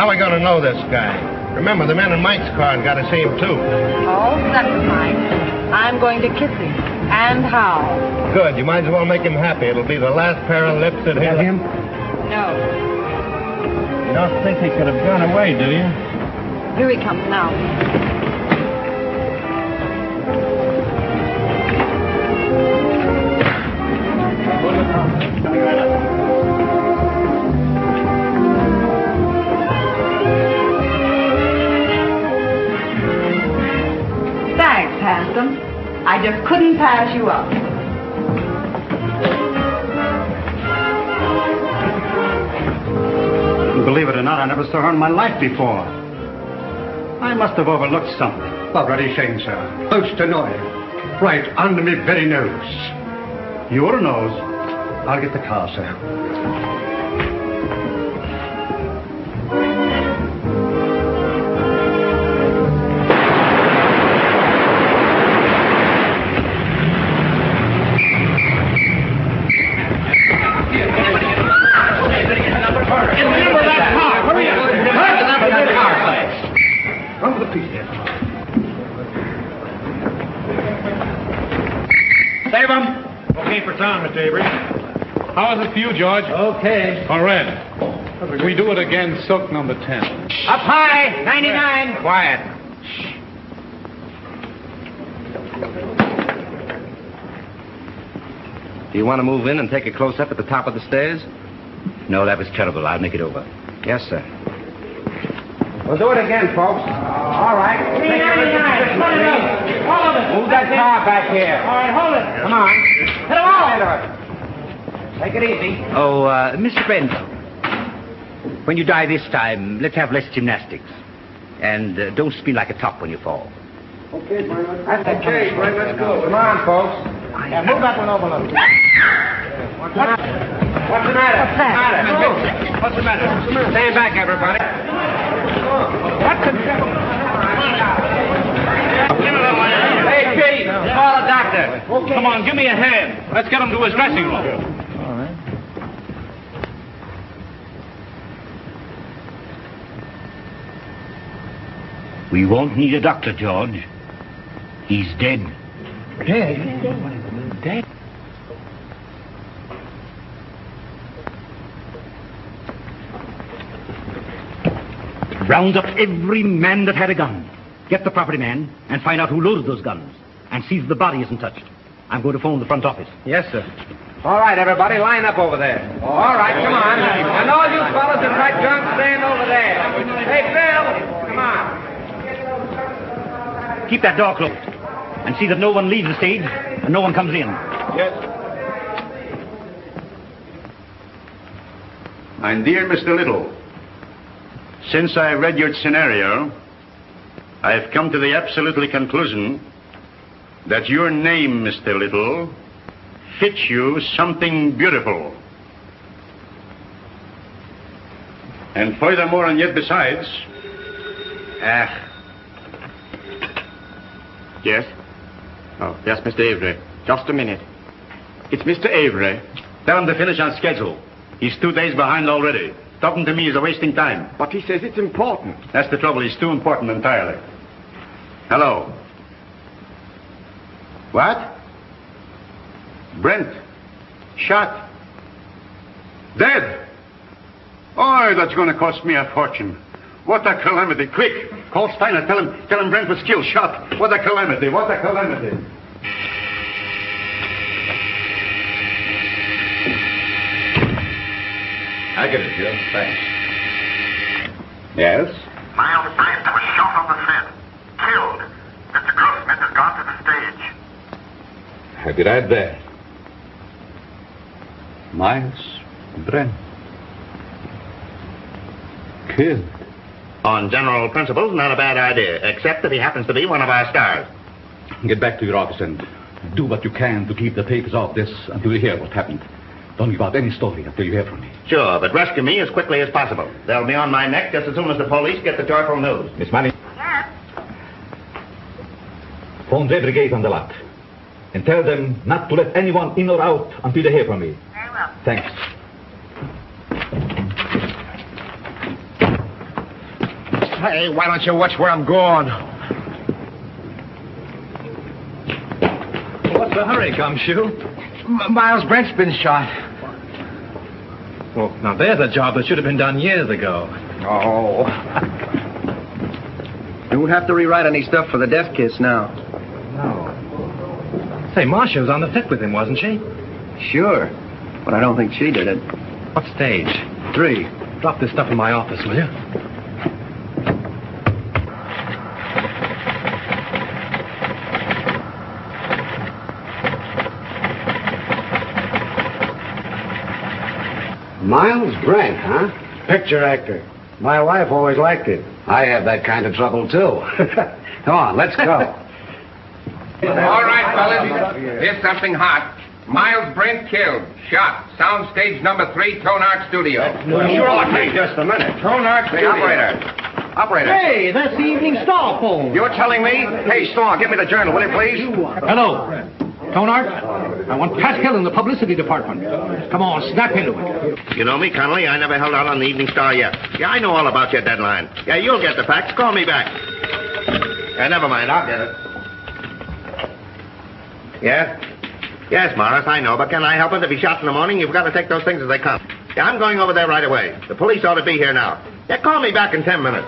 How are we going to know this guy? Remember, the men in Mike's car got to see him, too. All set, Mike. I'm going to kiss him. And how? Good. You might as well make him happy. It'll be the last pair of lips that hit him. No. You don't think he could have gone away, do you? Here he comes now. Coming right up. Thanks, handsome. I just couldn't pass you up. Believe it or not, I never saw her in my life before. I must have overlooked something. Already saying, sir. Close to noise. Right under me very nose. Your nose. I'll get the car, sir. Mr. Avery. How is it for you, George? Okay. All right. We do it again, silk number 10. Up high, 99. Quiet. Do you want to move in and take a close-up at the top of the stairs? No, that was terrible. I'll make it over. Yes, sir. We'll do it again, folks. All right. 399. Hold it up. Hold it. Move that car back here. All right, hold it. Come on. Hit him all. Take it easy. Oh, Mr. Brent, when you die this time, let's have less gymnastics. And don't spin like a top when you fall. Okay, Brent. That's okay, Brent. Let's go. Come on, folks. Yeah, move that one over a little. What's the matter? What's that? What's the matter? Stand back, everybody. What's the... Hey, Kitty, call a doctor. Okay. Come on, give me a hand. Let's get him to his dressing room. All right. We won't need a doctor, George. He's dead. Dead? Dead? Round up every man that had a gun. Get the property man and find out who loaded those guns. And see that the body isn't touched. I'm going to phone the front office. Yes, sir. All right, everybody, line up over there. All right, come on. And all you fellas in right guns, stand over there. Hey, Bill, come on. Keep that door closed. And see that no one leaves the stage and no one comes in. Yes. My dear Mr. Little, since I read your scenario, I have come to the absolutely conclusion that your name, Mr. Little, fits you something beautiful. And furthermore, and yet besides... Yes? Oh, yes, Mr. Avery. Just a minute. It's Mr. Avery. Tell him to finish on schedule. He's 2 days behind already. Talking to me is a wasting time. But he says it's important. That's the trouble. He's too important entirely. Hello. What? Brent. Shot. Dead. Oh, that's going to cost me a fortune. What a calamity. Quick. Call Steiner. Tell him Brent was killed. Shot. What a calamity. What a calamity. I get it, Joe. Thanks. Yes? Miles Brent was shot on the set. Killed. Mr. Grossman has gone to the stage. I'll be right there. Miles Brent. Killed. On general principles, not a bad idea, except that he happens to be one of our stars. Get back to your office and do what you can to keep the papers off this until you hear what happened. Don't give out any story until you hear from me. Sure, but rescue me as quickly as possible. They'll be on my neck just as soon as the police get the joyful news. Miss Marin. Yes? Phone the brigade on the lot. And tell them not to let anyone in or out until they hear from me. Very well. Thanks. Hey, why don't you watch where I'm going? What's the hurry, Gumshoe? Miles Brent's been shot. Well, now there's a job that should have been done years ago. Oh. You won't have to rewrite any stuff for the death kiss now. No. Say, Marcia was on the set with him, wasn't she? Sure. But I don't think she did it. What stage? 3. Drop this stuff in my office, will you? Miles Brent, huh? Picture actor. My wife always liked it. I have that kind of trouble, too. Come on, let's go. All right, fellas. Here's something hot. Miles Brent killed. Shot. Soundstage number 3, Tonart Studio. Hey, just a minute. Tonart Hey, Studio. Operator. Hey, that's the Evening Star phone. You're telling me? Hey, Star, give me the journal, will you, please? Hello. Tonart, I want Pascal in the publicity department. Come on, snap into it. You know me, Connolly. I never held out on the Evening Star yet. Yeah, I know all about your deadline. Yeah, you'll get the facts. Call me back. Yeah, never mind. I'll get it. Yes? Yes, Morris, I know. But can I help it? If he's shot in the morning, you've got to take those things as they come. Yeah, I'm going over there right away. The police ought to be here now. Yeah, call me back in 10 minutes.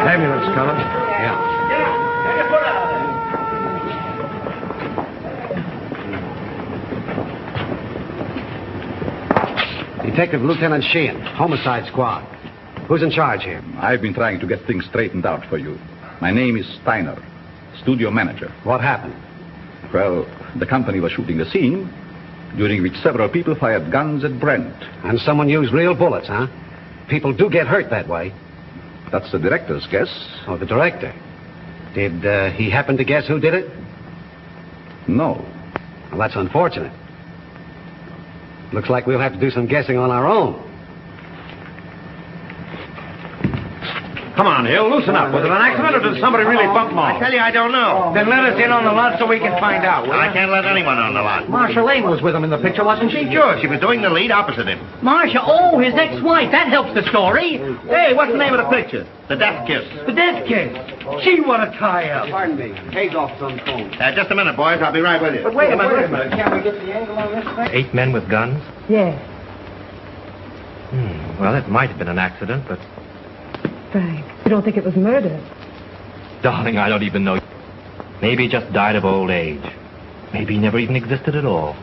Ambulance coming. Yeah. Detective Lieutenant Sheehan, Homicide Squad. Who's in charge here? I've been trying to get things straightened out for you. My name is Steiner, studio manager. What happened? Well, the company was shooting a scene during which several people fired guns at Brent. And someone used real bullets, huh? People do get hurt that way. That's the director's guess. Oh, the director. Did he happen to guess who did it? No. Well, that's unfortunate. Looks like we'll have to do some guessing on our own. Come on, Hill, loosen up. Was it an accident or did somebody really bump I Maul? tell you, I don't know. Then let us in on the lot so we can find out, will I you? can't let anyone on the lot. Marcia Lane was with him in the picture, wasn't she? Sure, she was doing the lead opposite him. Marcia, oh, his ex-wife. That helps the story. Hey, what's the name of the picture? The death kiss. The death kiss. Gee, what a tie-up. Pardon me. Hayes off some phone. Just a minute, boys. I'll be right with you. Wait a minute. Can we get the angle on this thing? 8 men with guns? Yes, Well, it might have been an accident, but... Frank. You don't think it was murder? Darling, I don't even know. Maybe he just died of old age. Maybe he never even existed at all.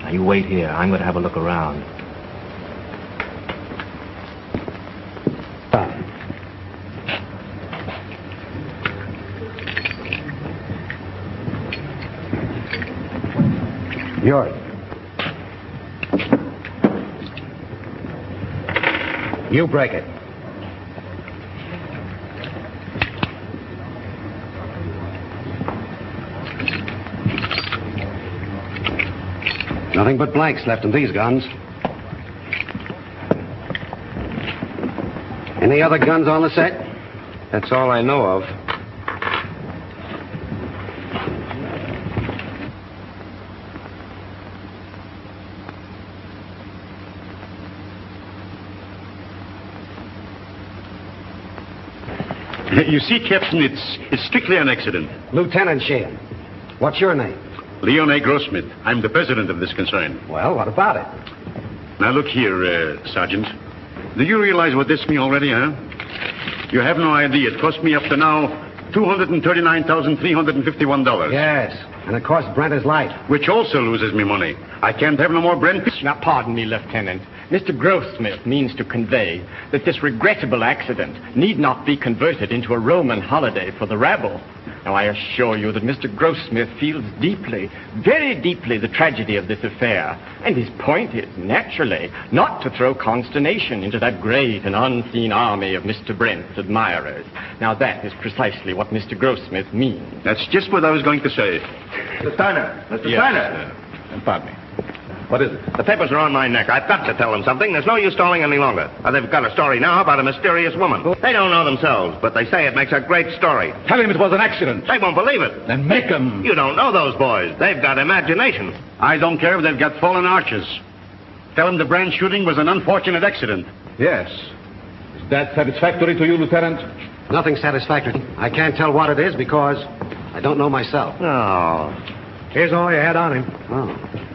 Now, you wait here. I'm going to have a look around. Yours. You break it. Nothing but blanks left in these guns. Any other guns on the set? That's all I know of. You see, Captain, it's strictly an accident. Lieutenant Sheehan. What's your name? Leon A. Grossmith. I'm the president of this concern. Well, what about it? Now, look here, Sergeant. Do you realize what this means already, huh? You have no idea. It cost me up to now $239,351. Yes, and it cost Brent his life. Which also loses me money. I can't have no more Brent. Now, pardon me, Lieutenant. Mr. Grossmith means to convey that this regrettable accident need not be converted into a Roman holiday for the rabble. Now, I assure you that Mr. Grossmith feels deeply, very deeply, the tragedy of this affair. And his point is, naturally, not to throw consternation into that great and unseen army of Mr. Brent's admirers. Now, that is precisely what Mr. Grossmith means. That's just what I was going to say. Mr. Steiner. Mr. Steiner. Pardon me. What is it? The papers are on my neck. I've got to tell them something. There's no use stalling any longer. They've got a story now about a mysterious woman. They don't know themselves, but they say it makes a great story. Tell him it was an accident. They won't believe it. Then make him. You don't know those boys. They've got imagination. I don't care if they've got fallen arches. Tell them the Brand shooting was an unfortunate accident. Yes. Is that satisfactory to you, Lieutenant? Nothing satisfactory. I can't tell what it is because I don't know myself. Oh. Here's all you had on him. Oh.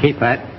Keep that.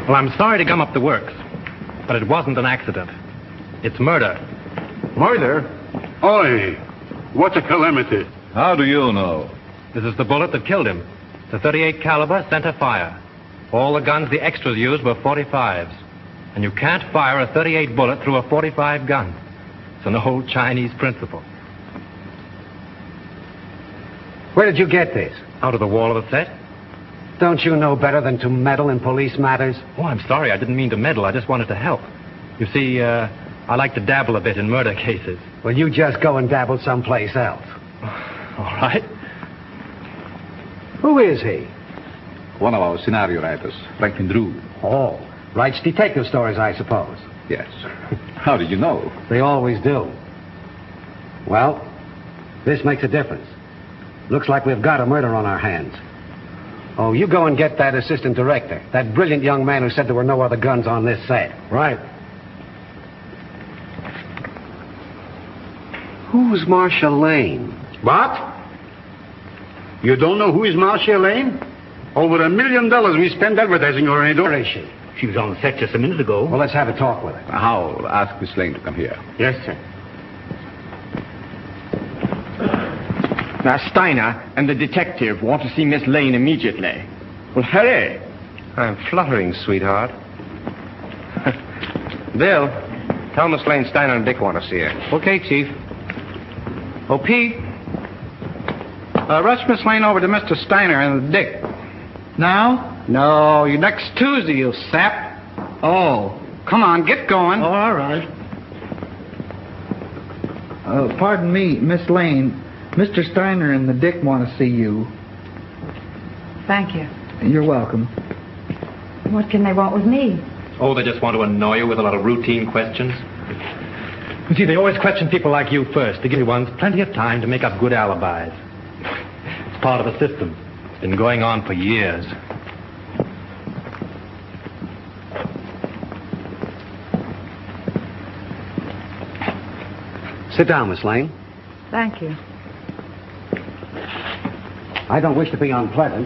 Well, I'm sorry to gum up the works, but it wasn't an accident. It's murder. Murder? Oi, what a calamity. How do you know? This is the bullet that killed him. The .38 caliber center fire. All the guns the extras used were .45s. And you can't fire a .38 bullet through a .45 gun. It's an old Chinese principle. Where did you get this? Out of the wall of the set? Don't you know better than to meddle in police matters? Oh, I'm sorry. I didn't mean to meddle. I just wanted to help. You see, I like to dabble a bit in murder cases. Well, you just go and dabble someplace else. All right. Who is he? One of our scenario writers, Franklin Drew. Oh, writes detective stories, I suppose. Yes. How did you know? They always do. Well, this makes a difference. Looks like we've got a murder on our hands. Oh, you go and get that assistant director, that brilliant young man who said there were no other guns on this set. Right. Who's Marcia Lane? What? You don't know who is Marcia Lane? Over $1 million we spent advertising her. Where is she? She was on the set just a minute ago. Well, let's have a talk with her. I'll ask Miss Lane to come here. Yes, sir. Now, Steiner and the detective want to see Miss Lane immediately. Well, hurry. I'm fluttering, sweetheart. Bill, tell Miss Lane Steiner and Dick want to see her. Okay, Chief. Oh, Pete, rush Miss Lane over to Mr. Steiner and Dick. Now? No, you next Tuesday, you sap. Oh, come on, get going. Oh, all right. Pardon me, Miss Lane. Mr. Steiner and the Dick want to see you. Thank you. You're welcome. What can they want with me? Oh, they just want to annoy you with a lot of routine questions. You see, they always question people like you first to give ones plenty of time to make up good alibis. It's part of the system. It's been going on for years. Sit down, Miss Lane. Thank you. I don't wish to be unpleasant,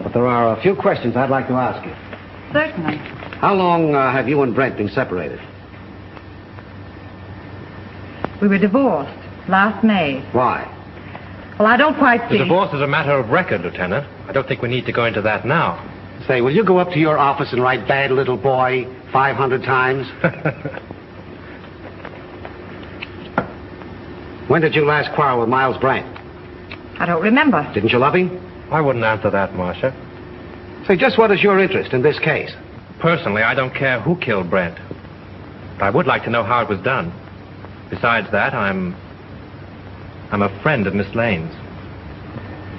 but there are a few questions I'd like to ask you. Certainly. How long have you and Brent been separated? We were divorced last May. Why? Well, I don't quite see... The divorce is a matter of record, Lieutenant. I don't think we need to go into that now. Say, will you go up to your office and write "bad little boy" 500 times? When did you last quarrel with Miles Brent? I don't remember. Didn't you love him? I wouldn't answer that, Marcia. Say, just what is your interest in this case? Personally, I don't care who killed Brent. But I would like to know how it was done. Besides that, I'm a friend of Miss Lane's.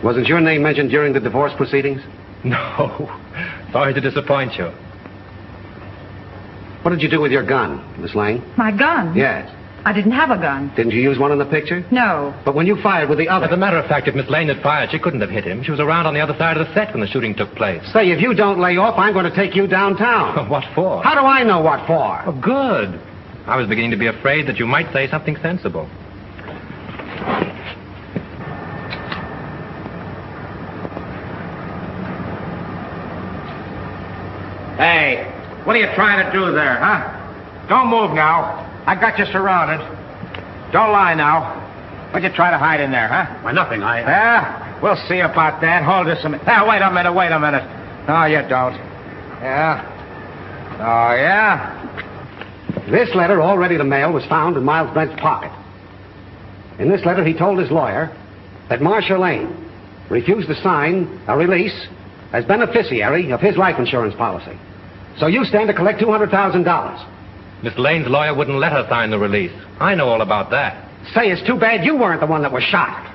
Wasn't your name mentioned during the divorce proceedings? No. Sorry to disappoint you. What did you do with your gun, Miss Lane? My gun? Yes. I didn't have a gun. Didn't you use one in the picture? No. But when you fired with the other... As a matter of fact, if Miss Lane had fired, she couldn't have hit him. She was around on the other side of the set when the shooting took place. Say, if you don't lay off, I'm going to take you downtown. What for? How do I know what for? Oh, good. I was beginning to be afraid that you might say something sensible. Hey, what are you trying to do there, huh? Don't move now. I got you surrounded. Don't lie now. What'd you try to hide in there, huh? Why, nothing. Yeah, we'll see about that. Hold this a minute. Wait a minute. No, you don't. Yeah. Oh, yeah? This letter, all ready to mail, was found in Miles Brent's pocket. In this letter, he told his lawyer that Marcia Lane refused to sign a release as beneficiary of his life insurance policy. So you stand to collect $200,000. Miss Lane's lawyer wouldn't let her sign the release. I know all about that. Say, it's too bad you weren't the one that was shot.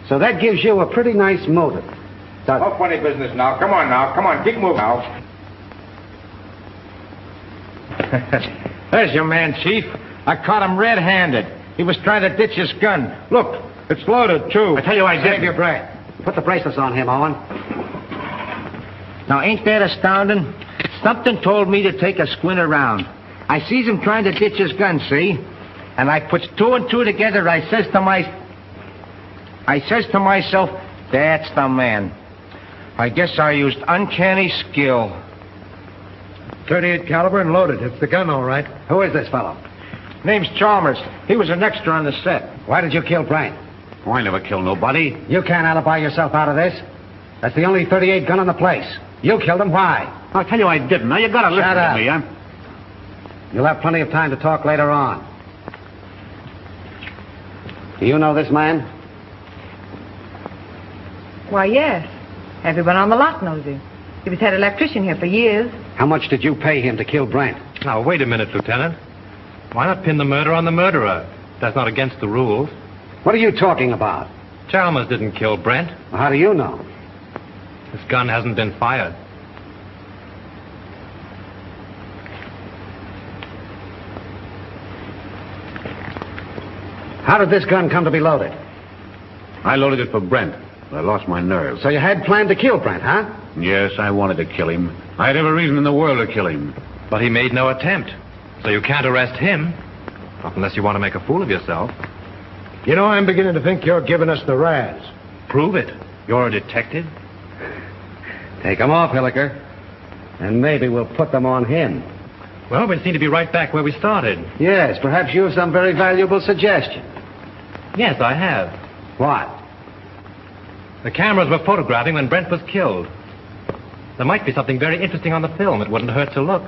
So that gives you a pretty nice motive. No funny business now. Come on. Keep moving now. There's your man, Chief. I caught him red-handed. He was trying to ditch his gun. Look, it's loaded, too. I tell you I did. Save your breath. Put the bracelets on him, Owen. Now, ain't that astounding? Something told me to take a squint around. I sees him trying to ditch his gun, see? And I puts two and two together. I says to myself, that's the man. I guess I used uncanny skill. 38 caliber and loaded. It's the gun, all right. Who is this fellow? Name's Chalmers. He was an extra on the set. Why did you kill Brent? Oh, I never killed nobody. You can't alibi yourself out of this. That's the only 38 gun in the place. You killed him. Why? I'll tell you I didn't. Now, you gotta listen Shut up. to me, huh? You'll have plenty of time to talk later on. Do you know this man? Why, yes. Everyone on the lot knows him. He was head electrician here for years. How much did you pay him to kill Brent? Now, wait a minute, Lieutenant. Why not pin the murder on the murderer? That's not against the rules. What are you talking about? Chalmers didn't kill Brent. Well, how do you know? This gun hasn't been fired. How did this gun come to be loaded? I loaded it for Brent. I lost my nerve. So you had planned to kill Brent, huh? Yes, I wanted to kill him. I had every reason in the world to kill him. But he made no attempt. So you can't arrest him. Not unless you want to make a fool of yourself. You know, I'm beginning to think you're giving us the razz. Prove it. You're a detective. Take them off, Hilliker. And maybe we'll put them on him. Well, we seem to be right back where we started. Yes, perhaps you have some very valuable suggestion. Yes, I have. What? The cameras were photographing when Brent was killed. There might be something very interesting on the film. It wouldn't hurt to look.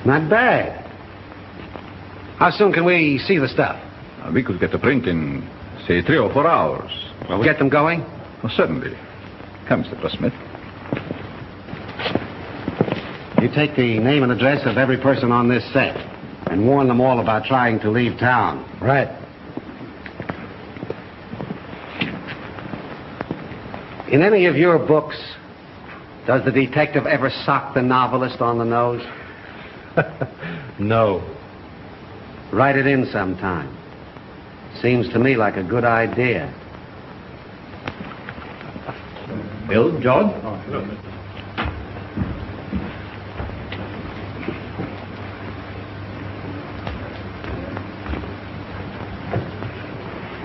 Not bad. How soon can we see the stuff? We could get the print in, say, 3 or 4 hours. Well, get them going? Oh, certainly. Come, Mr. Grossmith. You take the name and address of every person on this set and warn them all about trying to leave town. Right. In any of your books, does the detective ever sock the novelist on the nose? No. Write it in sometime. Seems to me like a good idea. Bill, George?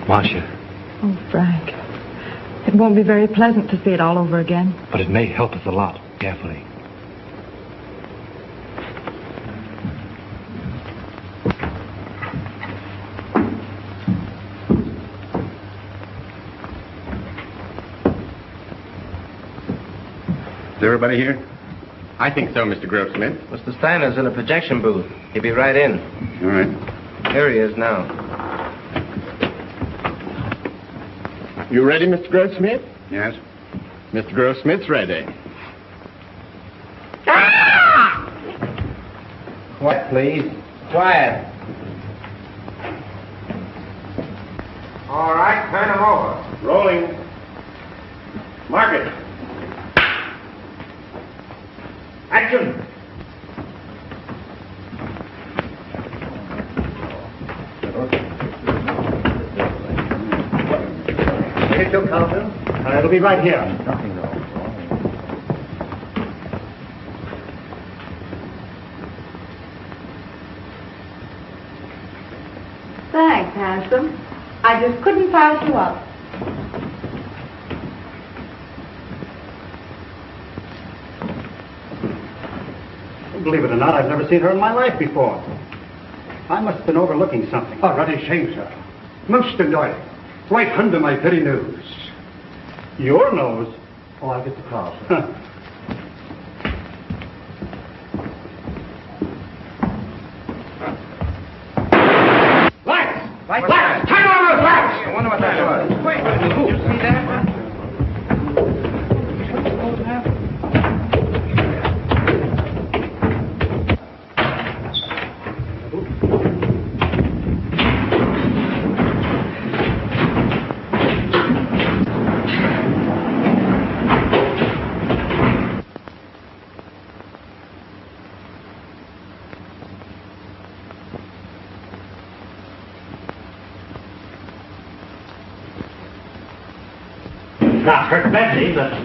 Marcia. Oh, Frank. It won't be very pleasant to see it all over again. But it may help us a lot. Carefully. Is everybody here? I think so, Mr. Grossmith. Mr. Steiner's in a projection booth. He'll be right in. All right. Here he is now. You ready, Mr. Grossmith? Yes. Mr. Grossmith's ready. Quiet, please. Quiet. All right, turn him over. Rolling. Mark it. Action! Take your counter. It'll be right here. Nothing, though. Thanks, handsome. I just couldn't pass you up. Believe it or not, I've never seen her in my life before. I must have been overlooking something. Oh, ruddy shame, sir. Most annoying. Right under my very nose. Your nose? Oh, I'll get the car, sir. Lights! Turn on those lights! I wonder what that was. Wait, did you see that? Not hurt badly, but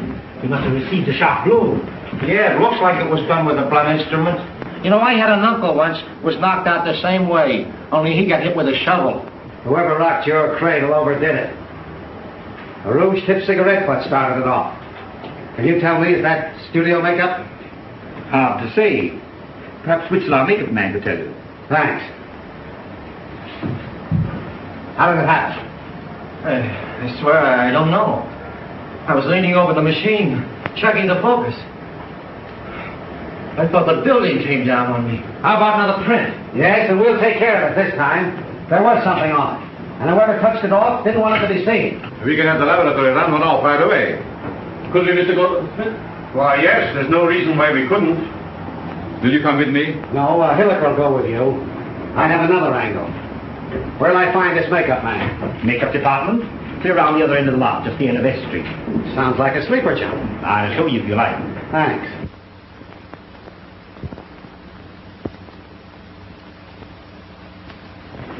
you must have received a sharp blow. Yeah, it looks like it was done with a blunt instrument. You know, I had an uncle once was knocked out the same way, only he got hit with a shovel. Whoever rocked your cradle overdid it. A rouge-tipped cigarette butt started it off. Can you tell me, is that studio makeup? Hard to see. Perhaps Whitslaw makeup man could tell you. Thanks. How did it happen? I swear I don't know. I was leaning over the machine, checking the focus. I thought the building came down on me. How about another print? Yes, and we'll take care of it this time. There was something on it. And whoever touched it off didn't want it to be seen. We can have the laboratory run one off right away. Could we, Mr. Smith? Why, yes, there's no reason why we couldn't. Will you come with me? No, Hilliker will go with you. I have another angle. Where'll I find this makeup man? Makeup department? Clear around the other end of the lot, just the end of S Street. Sounds like a sleeper job. I'll show you if you like. Thanks.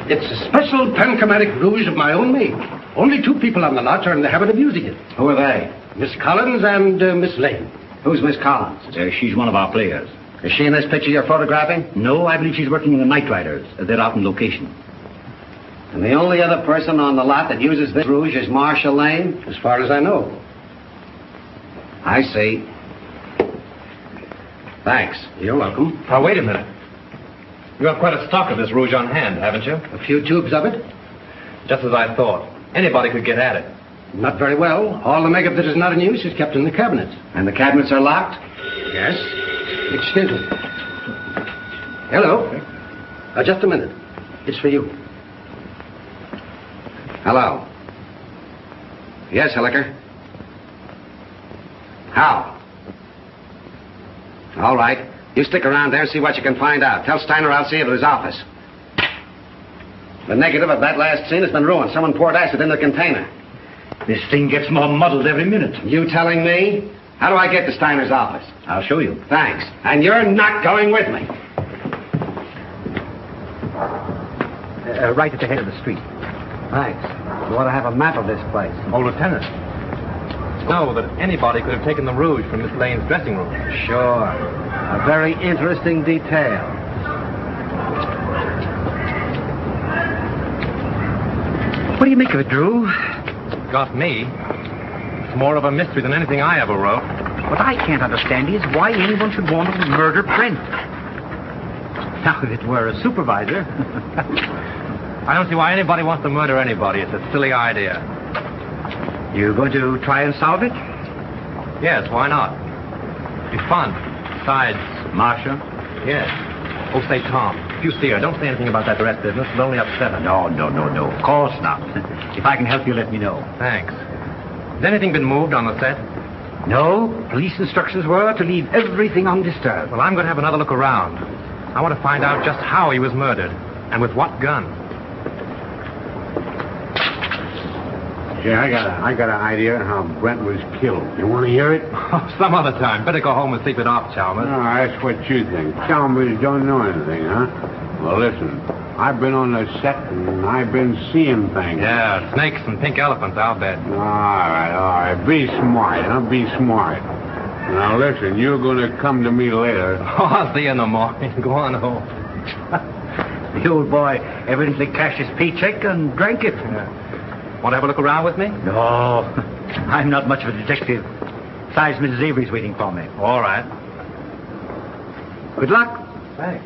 It's a special panchromatic rouge of my own make. Only 2 people on the lot are in the habit of using it. Who are they? Miss Collins and Miss Lane. Who's Miss Collins? She's one of our players. Is she in this picture you're photographing? No, I believe she's working in the Night Riders. They're out on location. And the only other person on the lot that uses this rouge is Marshall Lane? As far as I know. I see. Thanks. You're welcome. Now, wait a minute. You have quite a stock of this rouge on hand, haven't you? A few tubes of it? Just as I thought. Anybody could get at it. Not very well. All the makeup that is not in use is kept in the cabinets. And the cabinets are locked? Yes. Excuse me. Hello. Just a minute. It's for you. Hello. Yes, Hilliker. How? All right. You stick around there and see what you can find out. Tell Steiner I'll see you at his office. The negative of that last scene has been ruined. Someone poured acid in the container. This thing gets more muddled every minute. You telling me? How do I get to Steiner's office? I'll show you. Thanks. And you're not going with me. Right at the head of the street. Thanks. You ought to have a map of this place. Oh, Lieutenant. Know that anybody could have taken the rouge from Miss Lane's dressing room. Sure. A very interesting detail. What do you make of it, Drew? Got me. It's more of a mystery than anything I ever wrote. What I can't understand is why anyone should want to murder Brent. Now, if it were a supervisor... I don't see why anybody wants to murder anybody. It's a silly idea. You going to try and solve it? Yes, why not? It'd be fun. Besides... Marcia? Yes. Oh, say, Tom, if you see her, don't say anything about that arrest business. It'll only upset her. No. Of course not. If I can help you, let me know. Thanks. Has anything been moved on the set? No. Police instructions were to leave everything undisturbed. Well, I'm going to have another look around. I want to find out just how he was murdered, and with what gun. Jay, I got an idea how Brent was killed. You want to hear it? Some other time. Better go home and sleep it off, Chalmers. No, that's what you think. Chalmers don't know anything, huh? Well, listen. I've been on the set and I've been seeing things. Yeah, snakes and pink elephants, I'll bet. All right. Be smart, huh? Be smart. Now, listen, you're going to come to me later. Oh, I'll see you in the morning. Go on home. The old boy evidently cashed his paycheck and drank it. Want to have a look around with me? No, I'm not much of a detective. Besides, Mrs. Avery's waiting for me. All right. Good luck. Thanks.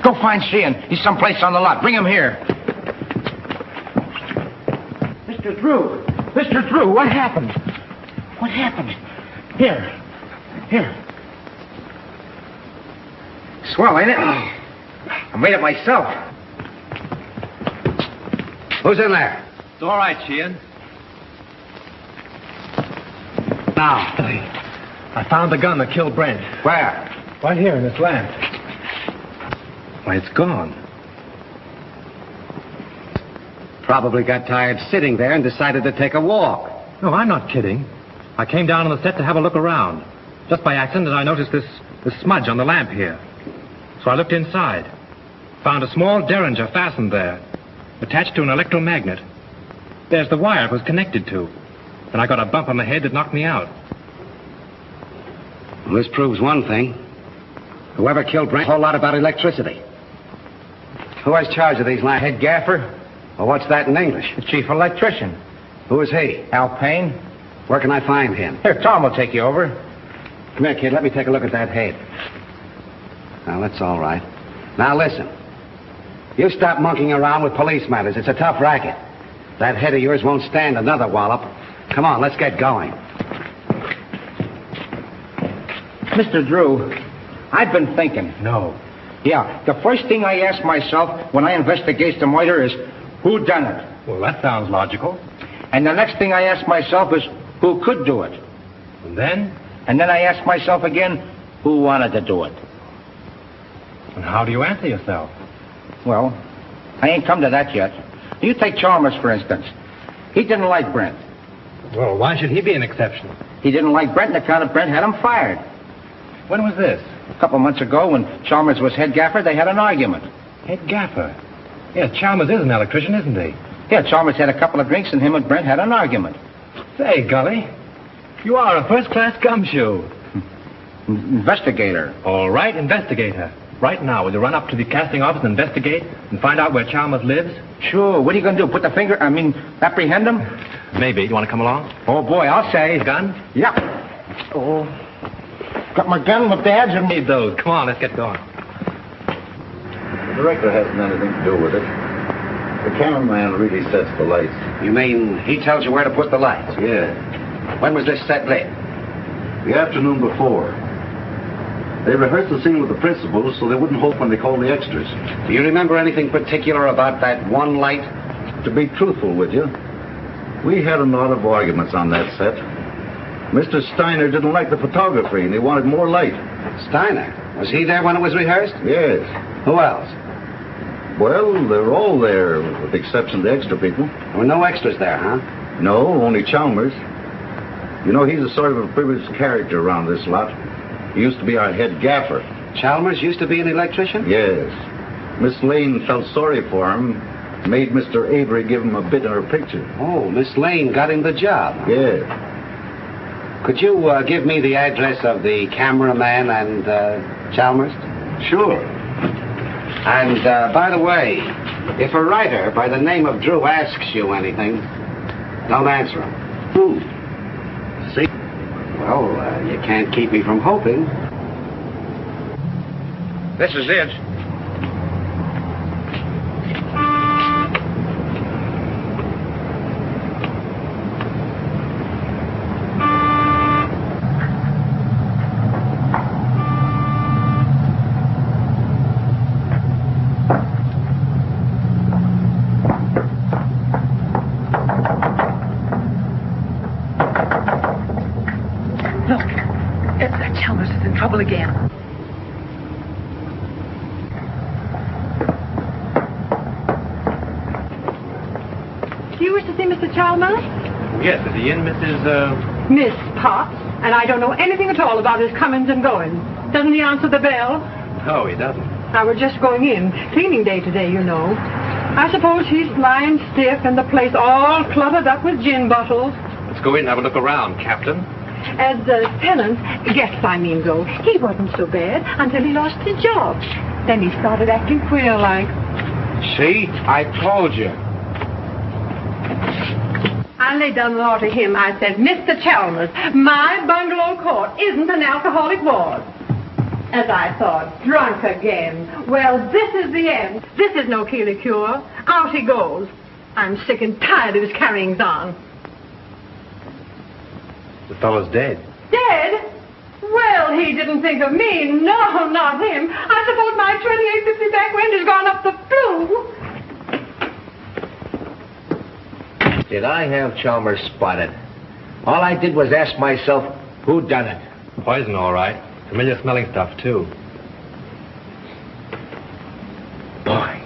Go find Sheehan. He's someplace on the lot. Bring him here. Mr. Drew. Mr. Drew, what happened? What happened? Here. Swell, ain't it? I made it myself. Who's in there? It's all right, Sheehan. Now. I found the gun that killed Brent. Where? Right here in this lamp. Why, it's gone. Probably got tired sitting there and decided to take a walk. No, I'm not kidding. I came down on the set to have a look around. Just by accident, I noticed this smudge on the lamp here. So I looked inside. Found a small derringer fastened there, attached to an electromagnet. There's the wire it was connected to. And I got a bump on the head that knocked me out. Well, this proves one thing. Whoever killed Brent, a whole lot about electricity. Who has charge of these lamps? Head gaffer? Well, what's that in English? The chief electrician. Who is he? Al Payne. Where can I find him? Here, Tom will take you over. Come here, kid. Let me take a look at that head. Now, that's all right. Now, listen. You stop monkeying around with police matters. It's a tough racket. That head of yours won't stand another wallop. Come on, let's get going. Mr. Drew, I've been thinking. No. Yeah, the first thing I ask myself when I investigate the murder is, who done it? Well, that sounds logical. And the next thing I ask myself is, who could do it? And then? And then I ask myself again, who wanted to do it? And how do you answer yourself? Well, I ain't come to that yet. You take Chalmers, for instance. He didn't like Brent. Well, why should he be an exception? He didn't like Brent on account of Brent had him fired. When was this? A couple months ago, when Chalmers was head gaffer, they had an argument. Head gaffer? Yeah, Chalmers is an electrician, isn't he? Yeah, Chalmers had a couple of drinks, and him and Brent had an argument. Say, Gully, you are a first-class gumshoe. Investigator. All right, investigator. Right now, will you run up to the casting office and investigate and find out where Chalmers lives? Sure. What are you going to do? Apprehend him? Maybe. You want to come along? Oh, boy, I'll say. Gun? Yeah. Oh. Got my gun, my badge, and... Need those. Come on, let's get going. The director hasn't anything to do with it. The cameraman really sets the lights. You mean he tells you where to put the lights? Yeah. When was this set lit? The afternoon before. They rehearsed the scene with the principals so they wouldn't hope when they called the extras. Do you remember anything particular about that one light? To be truthful with you, we had a lot of arguments on that set. Mr. Steiner didn't like the photography and he wanted more light. Steiner? Was he there when it was rehearsed? Yes. Who else? Well, they're all there, with the exception of the extra people. There were no extras there, huh? No, only Chalmers. You know, he's a sort of a privileged character around this lot. He used to be our head gaffer. Chalmers used to be an electrician? Yes. Miss Lane felt sorry for him, made Mr. Avery give him a bit in her picture. Oh, Miss Lane got him the job. Yes. Could you give me the address of the cameraman and Chalmers? Sure. And, by the way, if a writer by the name of Drew asks you anything, don't answer him. Who? See? Well, you can't keep me from hoping. This is it. Chalmers is in trouble again. Do you wish to see Mr. Chalmers? Yes, is he in, Mrs. Miss Potts. And I don't know anything at all about his comings and goings. Doesn't he answer the bell? No, he doesn't. I was just going in. Cleaning day today, you know. I suppose he's lying stiff and the place all cluttered up with gin bottles. Let's go in and have a look around, Captain. As tenant, guests I mean go, he wasn't so bad until he lost his job. Then he started acting queer like. See? I told you. I laid down the law to him. I said, Mr. Chalmers, my bungalow court isn't an alcoholic ward. As I thought, drunk again. Well, this is the end. This is no Keeley cure. Out he goes. I'm sick and tired of his carryings on. The fellow's dead. Dead? Well, he didn't think of me. No, not him. I suppose my 2850 back wind has gone up the flue. Did I have Chalmers spotted? All I did was ask myself, who done it? Poison, all right. Familiar smelling stuff, too. Boy,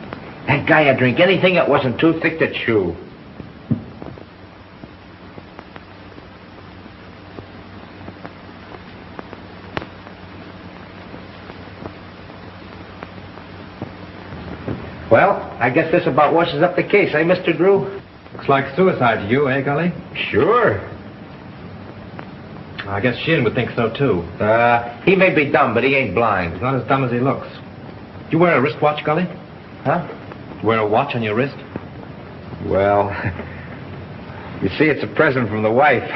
that guy'd drink anything that wasn't too thick to chew. Well, I guess this about washes up the case, eh, Mr. Drew? Looks like suicide to you, eh, Gully? Sure. I guess Shin would think so, too. He may be dumb, but he ain't blind. He's not as dumb as he looks. You wear a wristwatch, Gully? Huh? You wear a watch on your wrist? Well, you see, it's a present from the wife.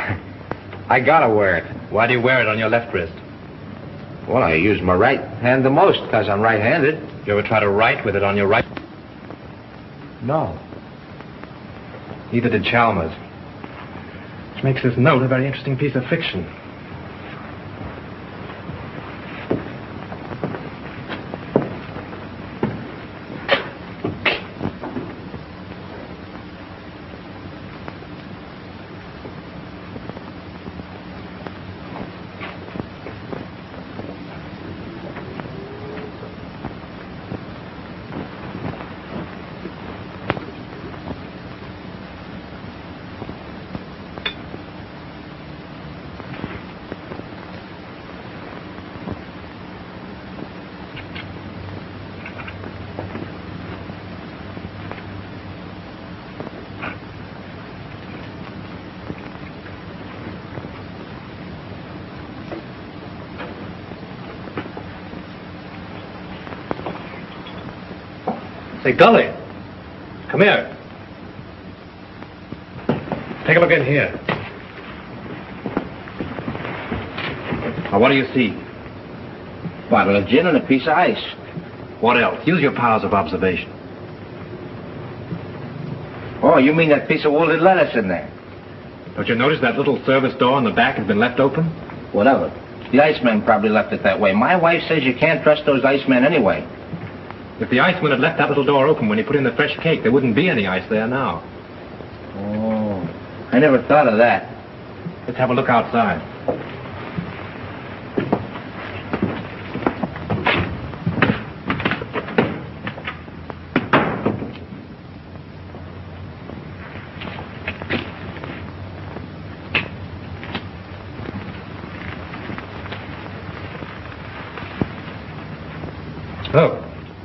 I gotta wear it. Why do you wear it on your left wrist? Well, I use my right hand the most, because I'm right-handed. You ever try to write with it on your right? No. Neither did Chalmers. Which makes this note a very interesting piece of fiction. Say, Gully, come here. Take a look in here. Now, what do you see? Bottle of gin and a piece of ice. What else? Use your powers of observation. Oh, you mean that piece of wilted lettuce in there? Don't you notice that little service door in the back has been left open? Whatever. The iceman probably left it that way. My wife says you can't trust those icemen anyway. If the iceman had left that little door open when he put in the fresh cake, there wouldn't be any ice there now. Oh, I never thought of that. Let's have a look outside. Look,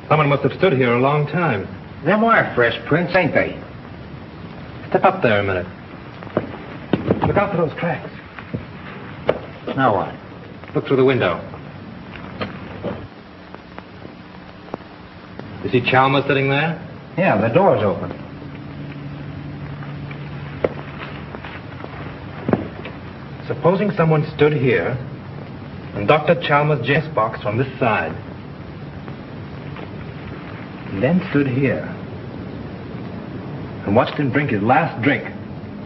someone must have stood here a long time. Them are fresh prints, ain't they? Step up there a minute. Look out for those tracks. Now what? Look through the window. You see Chalmers sitting there? Yeah, the door's open. Supposing someone stood here and Dr. Chalmers' Jess box from this side, and then stood here and watched him drink his last drink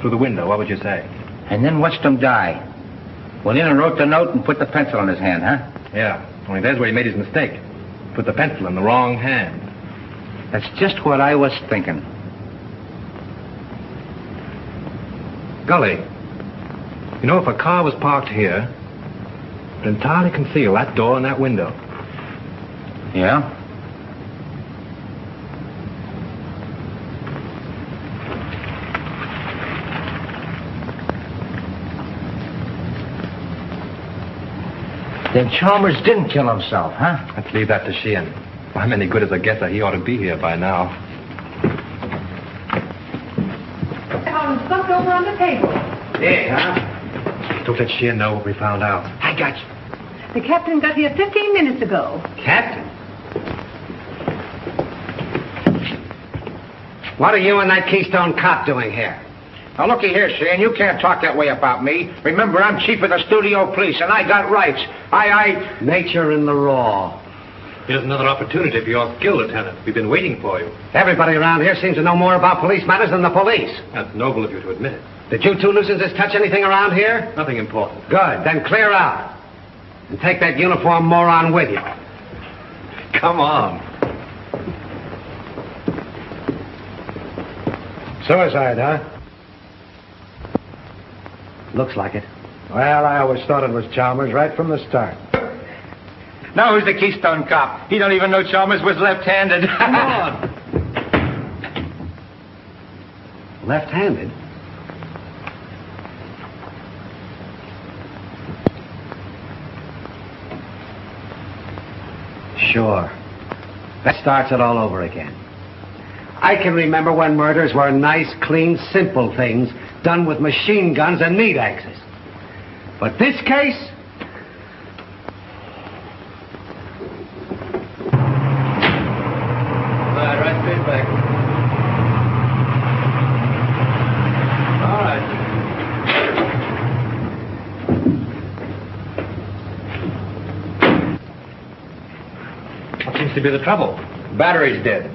through the window, what would you say? And then watched him die. Went in and wrote the note and put the pencil in his hand, huh? Yeah, only there's where he made his mistake. Put the pencil in the wrong hand. That's just what I was thinking. Gully, you know, if a car was parked here, it would entirely conceal that door and that window. Yeah? Then Chalmers didn't kill himself, huh? Let's leave that to Sheehan. If I'm any good as a guesser, he ought to be here by now. Found stuff over on the table. Yeah, huh? Don't let Sheehan know what we found out. I got you. The captain got here 15 minutes ago. Captain? What are you and that Keystone cop doing here? Now, looky here, Sheehan, you can't talk that way about me. Remember, I'm chief of the studio police, and I got rights. Nature in the raw. Here's another opportunity for your skill, Lieutenant. We've been waiting for you. Everybody around here seems to know more about police matters than the police. That's noble of you to admit it. Did you two nuisances touch anything around here? Nothing important. Good. Then clear out. And take that uniform moron with you. Come on. Suicide, huh? Looks like it. Well, I always thought it was Chalmers right from the start. Now who's the Keystone cop? He don't even know Chalmers was left-handed. Come on. Left-handed? Sure. That starts it all over again. I can remember when murders were nice, clean, simple things done with machine guns and meat axes. But this case... Right straight back. All right. What seems to be the trouble? Battery's dead.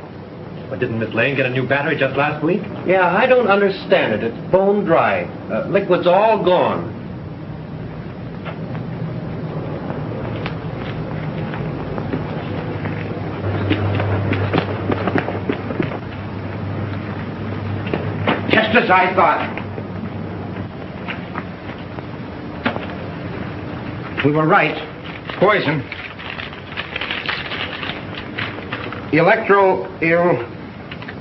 But didn't Miss Lane get a new battery just last week? Yeah, I don't understand it. It's bone dry. Liquid's all gone. Just as I thought. We were right. Poison.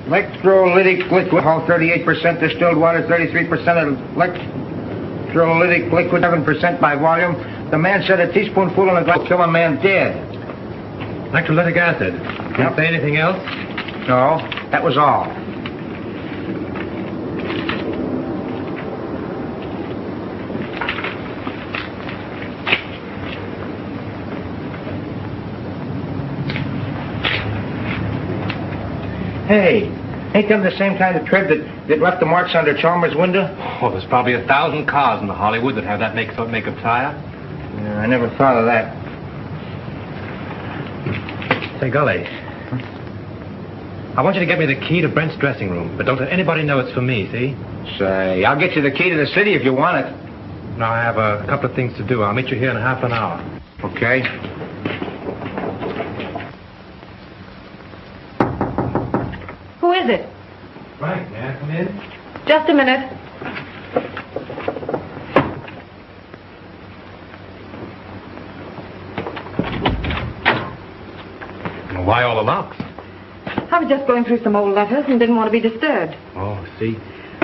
Electrolytic liquid, all 38% distilled water, 33% electrolytic liquid, 7% by volume. The man said a teaspoonful in a glass will kill a man dead. Electrolytic acid. Can't say anything else? No, that was all. Hey, ain't them the same kind of tread that left the marks under Chalmers' window? Oh, there's probably 1,000 cars in Hollywood that have that make of tire. Yeah, I never thought of that. Say, Gully, I want you to get me the key to Brent's dressing room, but don't let anybody know it's for me, see? Say, I'll get you the key to the city if you want it. Now, I have a couple of things to do. I'll meet you here in half an hour. Okay. Who is it? Frank, may I come in? Just a minute. Well, why all the locks? I was just going through some old letters and didn't want to be disturbed. Oh, see?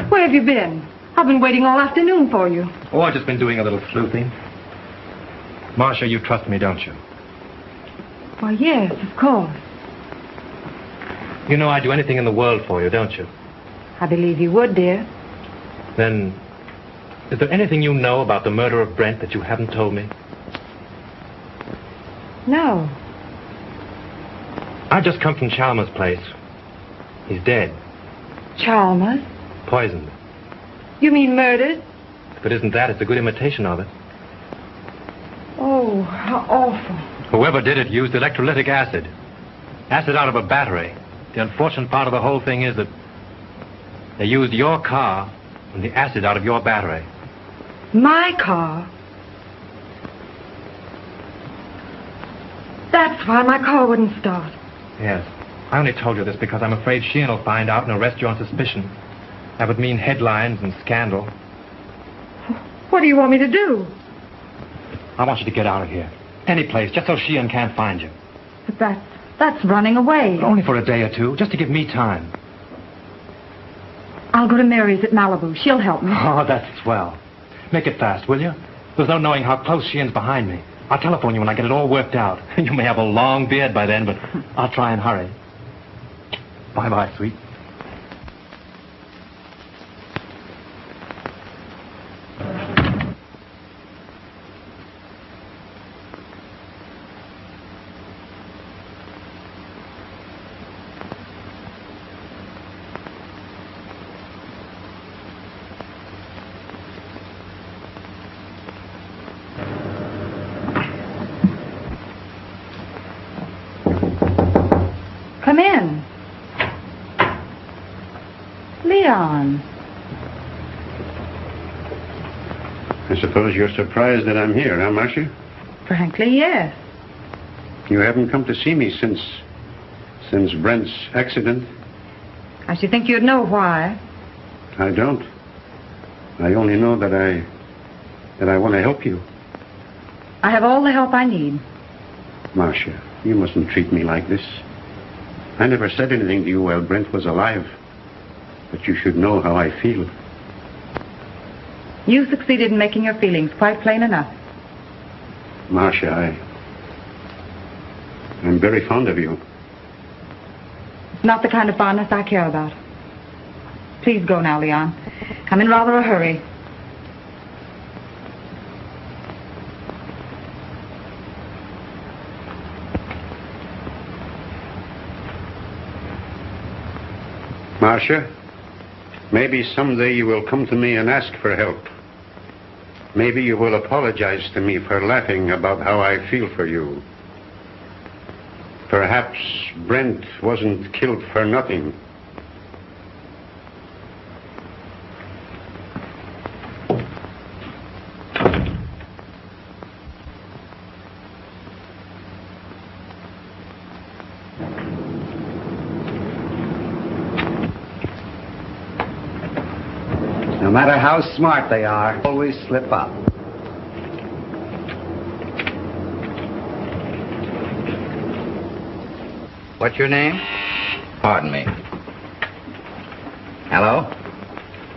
Where have you been? I've been waiting all afternoon for you. Oh, I've just been doing a little sleuthing. Marcia, you trust me, don't you? Why, yes, of course. You know I'd do anything in the world for you, don't you? I believe you would, dear. Then, is there anything you know about the murder of Brent that you haven't told me? No. I've just come from Chalmers' place. He's dead. Chalmers? Poisoned. You mean murdered? If it isn't that, it's a good imitation of it. Oh, how awful. Whoever did it used electrolytic acid. Acid out of a battery. The unfortunate part of the whole thing is that they used your car and the acid out of your battery. My car? That's why my car wouldn't start. Yes. I only told you this because I'm afraid Sheehan will find out and arrest you on suspicion. That would mean headlines and scandal. What do you want me to do? I want you to get out of here. Any place, just so Sheehan can't find you. But that's running away. But only for a day or two, just to give me time. I'll go to Mary's at Malibu. She'll help me. Oh, that's swell. Make it fast, will you? There's no knowing how close Sheehan's behind me. I'll telephone you when I get it all worked out. You may have a long beard by then, but I'll try and hurry. Bye-bye, sweet. Come in. Leon. I suppose you're surprised that I'm here, huh, Marcia? Frankly, yes. You haven't come to see me since Brent's accident? I should think you'd know why. I don't. I only know that I want to help you. I have all the help I need. Marcia, you mustn't treat me like this. I never said anything to you while Brent was alive. But you should know how I feel. You succeeded in making your feelings quite plain enough. Marcia, I'm very fond of you. It's not the kind of fondness I care about. Please go now, Leon. I'm in rather a hurry. Marcia, maybe someday you will come to me and ask for help. Maybe you will apologize to me for laughing about how I feel for you. Perhaps Brent wasn't killed for nothing. No matter how smart they are, always slip up. What's your name? Pardon me. Hello?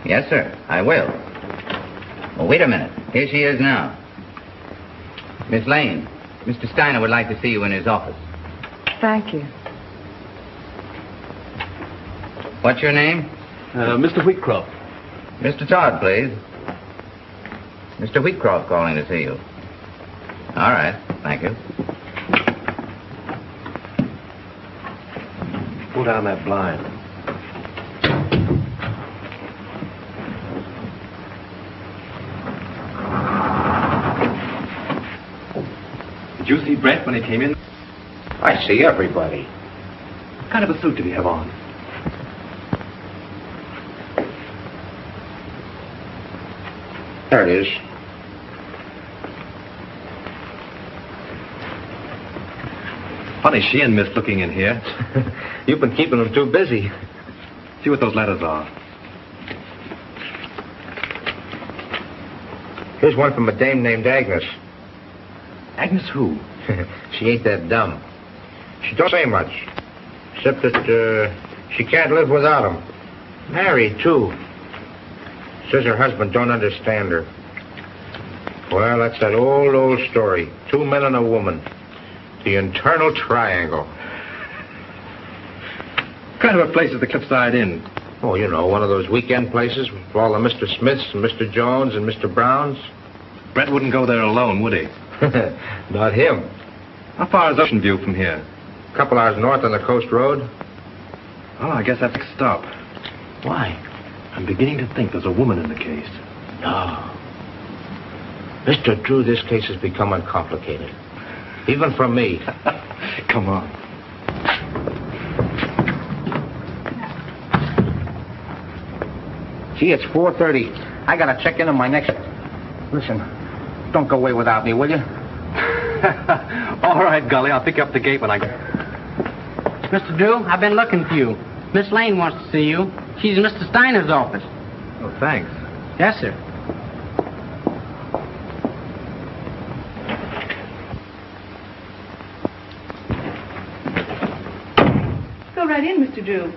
Yes, sir, I will. Well, wait a minute. Here she is now. Miss Lane, Mr. Steiner would like to see you in his office. Thank you. What's your name? Mr. Wheatcroft. Mr. Todd, please. Mr. Wheatcroft calling to see you. All right, thank you. Pull down that blind. Did you see Brent when he came in? I see everybody. What kind of a suit did he have on? There it is. Funny she and Miss looking in here. You've been keeping them too busy. See what those letters are. Here's one from a dame named Agnes. Agnes who? She ain't that dumb. She don't say much, except that she can't live without him. Married, too. Says her husband don't understand her. Well, that's that old story. 2 men and a woman. The internal triangle. What kind of a place is the Cliffside Inn? Oh, you know, one of those weekend places with all the Mr. Smiths and Mr. Jones and Mr. Browns. Brett wouldn't go there alone, would he? Not him. How far is Ocean View from here? A couple hours north on the coast road. Oh, I guess that's a stop. Why? I'm beginning to think there's a woman in the case. No. Mr. Drew, this case has become uncomplicated. Even for me. Come on. Gee, it's 4:30. I gotta check in on my next... Listen, don't go away without me, will you? All right, Gully. I'll pick you up the gate when I get... Mr. Drew, I've been looking for you. Miss Lane wants to see you. She's in Mr. Steiner's office. Oh, thanks. Yes, sir. Go right in, Mr. Drew.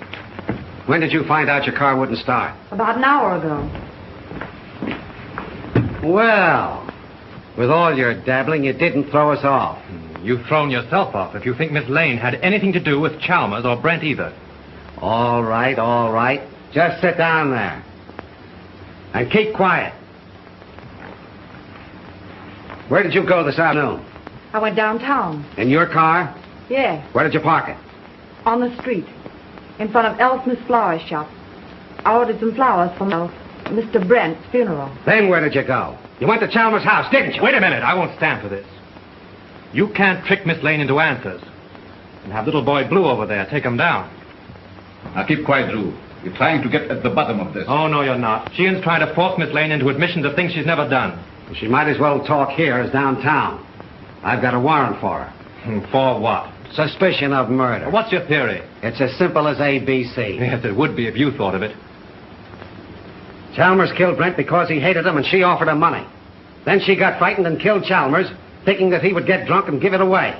When did you find out your car wouldn't start? About an hour ago. Well, with all your dabbling, you didn't throw us off. You've thrown yourself off if you think Miss Lane had anything to do with Chalmers or Brent either. All right, all right. Just sit down there. And keep quiet. Where did you go this afternoon? I went downtown. In your car? Yeah, Where did you park it? on the street. In front of Elsmith's flower shop. I ordered some flowers for Mr. Brent's funeral. Then where did you go? You went to Chalmers' house, didn't you? Wait a minute. I won't stand for this. You can't trick Miss Lane into answers. And have little boy Blue over there take him down. Now keep quiet, Drew. You're trying to get at the bottom of this. Oh, no, you're not. Sheehan's trying to force Miss Lane into admissions of things she's never done. She might as well talk here as downtown. I've got a warrant for her. For what? Suspicion of murder. What's your theory? It's as simple as ABC. Yes, it would be if you thought of it. Chalmers killed Brent because he hated him and she offered him money. Then she got frightened and killed Chalmers, thinking that he would get drunk and give it away.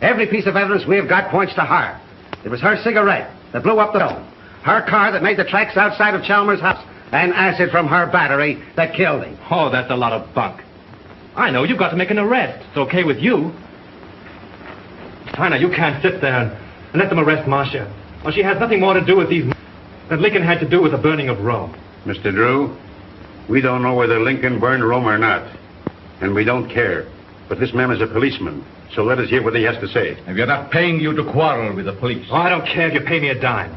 Every piece of evidence we have got points to her. It was her cigarette that blew up the dome, her car that made the tracks outside of Chalmers' house, and acid from her battery that killed him. Oh, that's a lot of bunk. I know, you've got to make an arrest. It's okay with you. Steiner, you can't sit there and let them arrest Marcia. Well, she has nothing more to do with these than Lincoln had to do with the burning of Rome. Mr. Drew, we don't know whether Lincoln burned Rome or not. And we don't care. But this man is a policeman. So let us hear what he has to say. And we're not paying you to quarrel with the police. Oh, I don't care if you pay me a dime.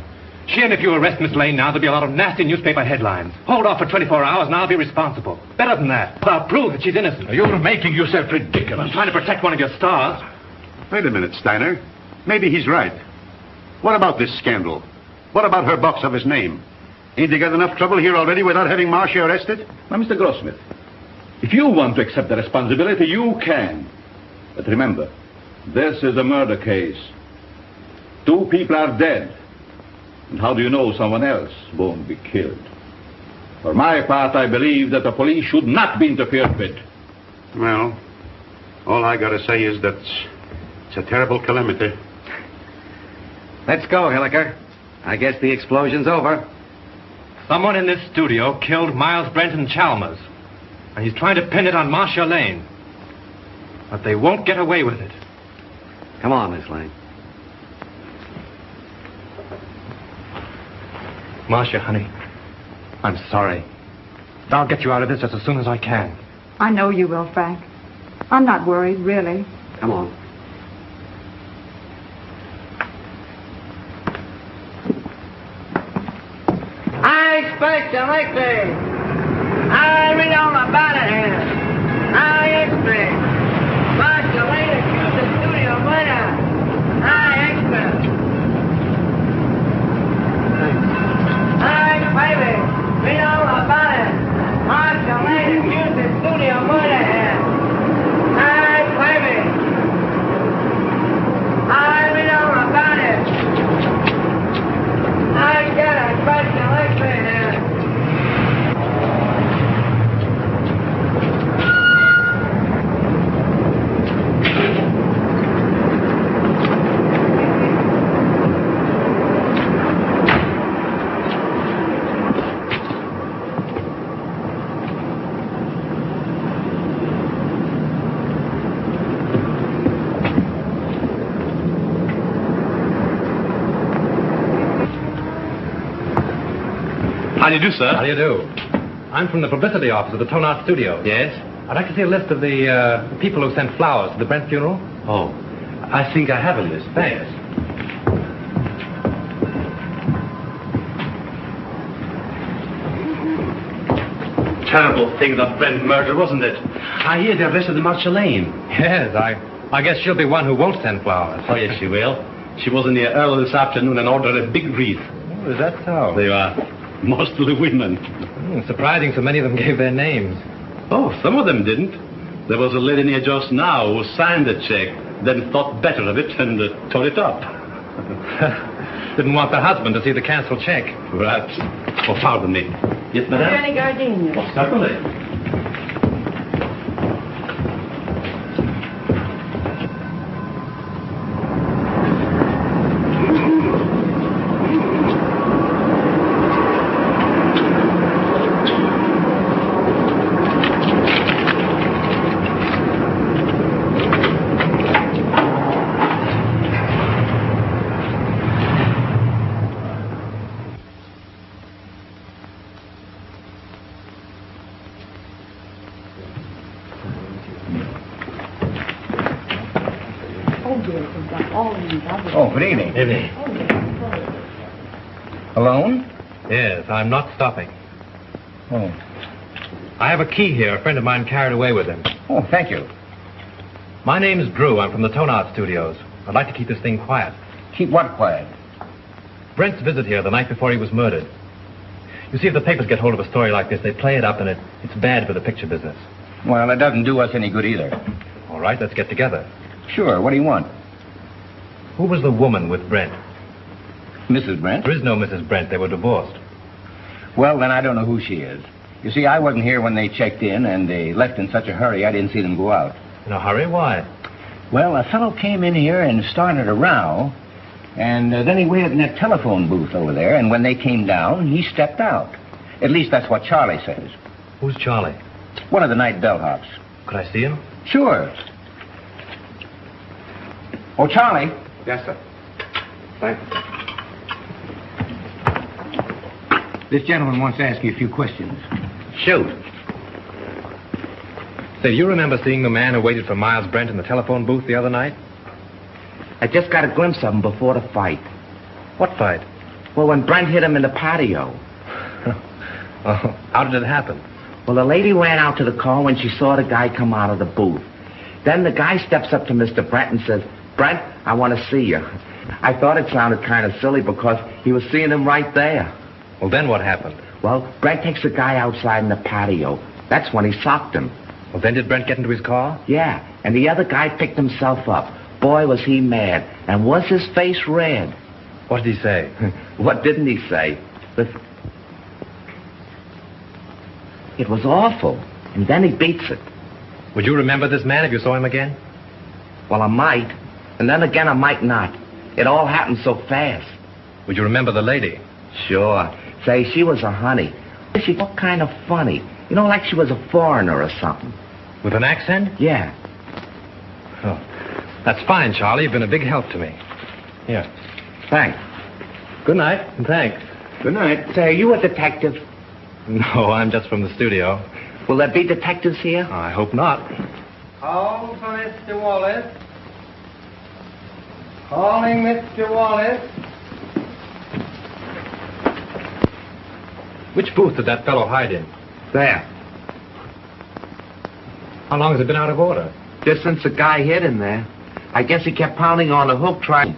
Sheehan, if you arrest Miss Lane now, there'll be a lot of nasty newspaper headlines. Hold off for 24 hours and I'll be responsible. Better than that. I'll prove that she's innocent. You're making yourself ridiculous. I'm trying to protect one of your stars. Wait a minute, Steiner. Maybe he's right. What about this scandal? What about her box office name? Ain't they got enough trouble here already without having Marcia arrested? Now, Mr. Grossmith, if you want to accept the responsibility, you can. But remember, this is a murder case. 2 people are dead. And how do you know someone else won't be killed? For my part, I believe that the police should not be interfered with. Well, all I gotta say is that it's a terrible calamity. Let's go, Hilliker. I guess the explosion's over. Someone in this studio killed Miles Brent and Chalmers. And he's trying to pin it on Marcia Lane. But they won't get away with it. Come on, Miss Lane. Marcia, honey, I'm sorry. I'll get you out of this just as soon as I can. I know you will, Frank. I'm not worried, really. Come on. I expect to make this. I read all about it here. I expect. Marcia Lane accused the studio murder. I expect. Hi, baby. Read all about it. Marcia Lane accused How do you do, sir? How do you do? I'm from the publicity office of the Tone Art Studio. Yes? I'd like to see a list of the people who sent flowers to the Brent funeral. Oh, I think I have a list. Thanks. Terrible thing, that Brent murder, wasn't it? I hear they arrested Marcia Lane. Yes, I guess she'll be one who won't send flowers. Oh, yes, she will. She was in here early this afternoon and ordered a big wreath. Oh, is that so? They are. Mostly women. Surprising so many of them gave their names. Oh, some of them didn't. There was a lady near just now who signed the check, then thought better of it and tore it up. Didn't want the husband to see the canceled check. Perhaps. Oh, pardon me. Yes, madame? Any gardenias? Oh, certainly. Oh, good evening. Evening. Alone? Yes, I'm not stopping. Oh. I have a key here a friend of mine carried away with him. Oh, thank you. My name's Drew. I'm from the Tone Art Studios. I'd like to keep this thing quiet. Keep what quiet? Brent's visit here the night before he was murdered. You see, if the papers get hold of a story like this, they play it up, and it's bad for the picture business. Well, it doesn't do us any good either. All right, let's get together. Sure, what do you want? Who was the woman with Brent? Mrs. Brent? There is no Mrs. Brent. They were divorced. Well, then I don't know who she is. You see, I wasn't here when they checked in, and they left in such a hurry I didn't see them go out. In a hurry? Why? Well, a fellow came in here and started a row, and then he waited in that telephone booth over there, and when they came down, he stepped out. At least that's what Charlie says. Who's Charlie? One of the night bellhops. Could I see him? Sure. Oh, Charlie. Yes, sir. Thanks. This gentleman wants to ask you a few questions. Shoot. Say, do you remember seeing the man who waited for Miles Brent in the telephone booth the other night? I just got a glimpse of him before the fight. What fight? Well, when Brent hit him in the patio. Oh, how did it happen? Well, the lady ran out to the car when she saw the guy come out of the booth. Then the guy steps up to Mr. Brent and says, "Brent, I want to see you." I thought it sounded kind of silly because he was seeing him right there. Well, then what happened? Well, Brent takes the guy outside in the patio. That's when he socked him. Well, then did Brent get into his car? Yeah, and the other guy picked himself up. Boy, was he mad. And was his face red. What did he say? What didn't he say? Listen. It was awful. And then he beats it. Would you remember this man if you saw him again? Well, I might. And then again, I might not. It all happened so fast. Would you remember the lady? Sure. Say, she was a honey. She looked kind of funny. You know, like she was a foreigner or something. With an accent? Yeah. Oh, that's fine, Charlie. You've been a big help to me. Here. Thanks. Good night, and thanks. Good night. Say, are you a detective? No, I'm just from the studio. Will there be detectives here? I hope not. Call for Mr. Wallace. Calling Mr. Wallace. Which booth did that fellow hide in? There. How long has it been out of order? Just since the guy hit him there. I guess he kept pounding on the hook trying...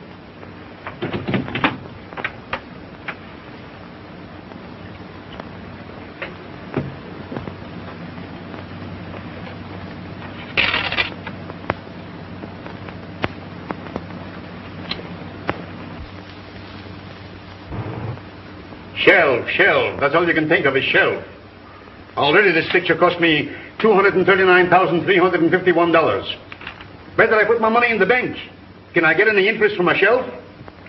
Shelf. That's all you can think of is shelf. Already this picture cost me $239,351. Better I put my money in the bank. Can I get any interest from a shelf?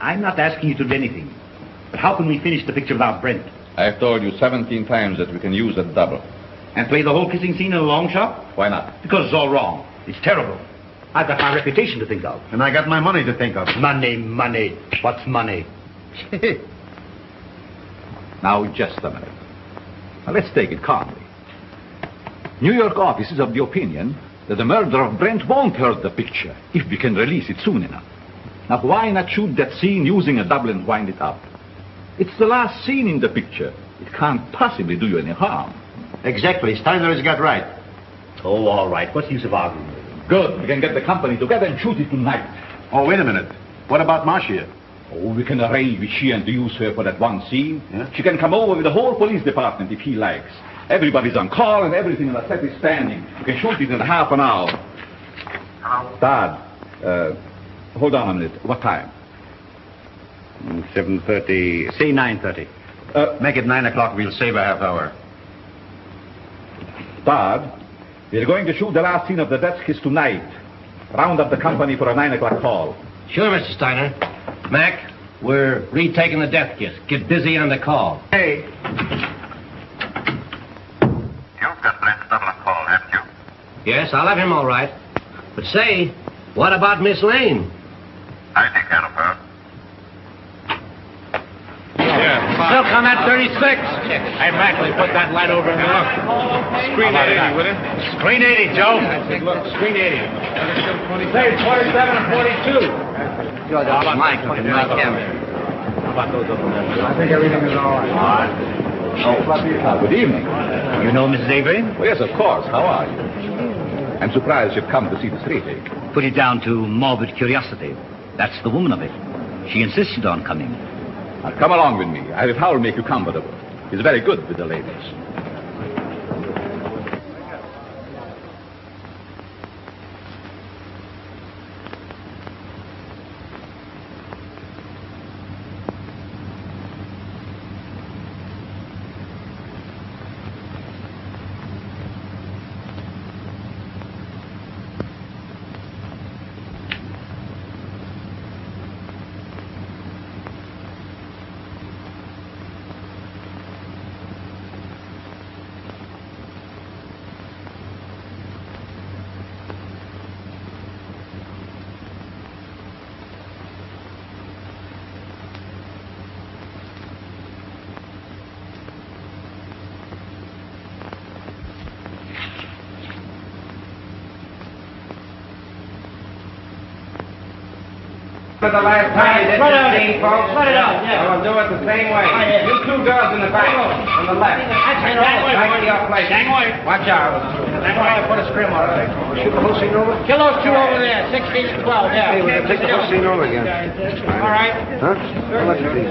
I'm not asking you to do anything. But how can we finish the picture without Brent? I've told you 17 times that we can use a double. And play the whole kissing scene in a long shot? Why not? Because it's all wrong. It's terrible. I've got my reputation to think of. And I got my money to think of. Money. What's money? Now, just a minute. Now, let's take it calmly. New York office is of the opinion that the murder of Brent won't hurt the picture if we can release it soon enough. Now, why not shoot that scene using a double and wind it up? It's the last scene in the picture. It can't possibly do you any harm. Exactly. Steiner has got right. Oh, all right. What's the use of arguing? Good. We can get the company together and shoot it tonight. Oh, wait a minute. What about Marcia? Oh, we can arrange with Sheehan to use her for that one scene. Yeah? She can come over with the whole police department if he likes. Everybody's on call and everything on the set is standing. We can shoot it in half an hour. Hello? Todd, hold on a minute. What time? 7:30. Say 9:30. Make it 9 o'clock. We'll save a half hour. Todd, we're going to shoot the last scene of the death kiss tonight. Round up the company for a 9 o'clock call. Sure, Mr. Steiner. Mac, we're retaking the death kiss. Get busy on the call. Hey. You've got Brent's double call, haven't you? Yes, I'll have him all right. But say, what about Miss Lane? I take care of her. Still come at 36. Hey, Mac, we put that light over in the look. Screen 80, will it? Screen 80, Joe. Look, screen 80. Say 27 and 42. George, Mike, my camera. How about those over there? I think everything is all right. All right. Good evening. You know Mrs. Avery? Well, yes, of course. How are you? I'm surprised you've come to see this retake. Put it down to morbid curiosity. That's the woman of it. She insisted on coming. Now, come along with me. I will how make you comfortable. He's very good with the ladies. For the last time, this is folks. Let it out, yeah. We'll do it the same way. You two girls in the back, on the left. Back to your place. Watch out. Put a scrim on it. Shoot the whole scene over? Kill those two over there, 16 and 12, yeah. Hey, we're going to take the whole scene over again. All right. Huh? How much is these?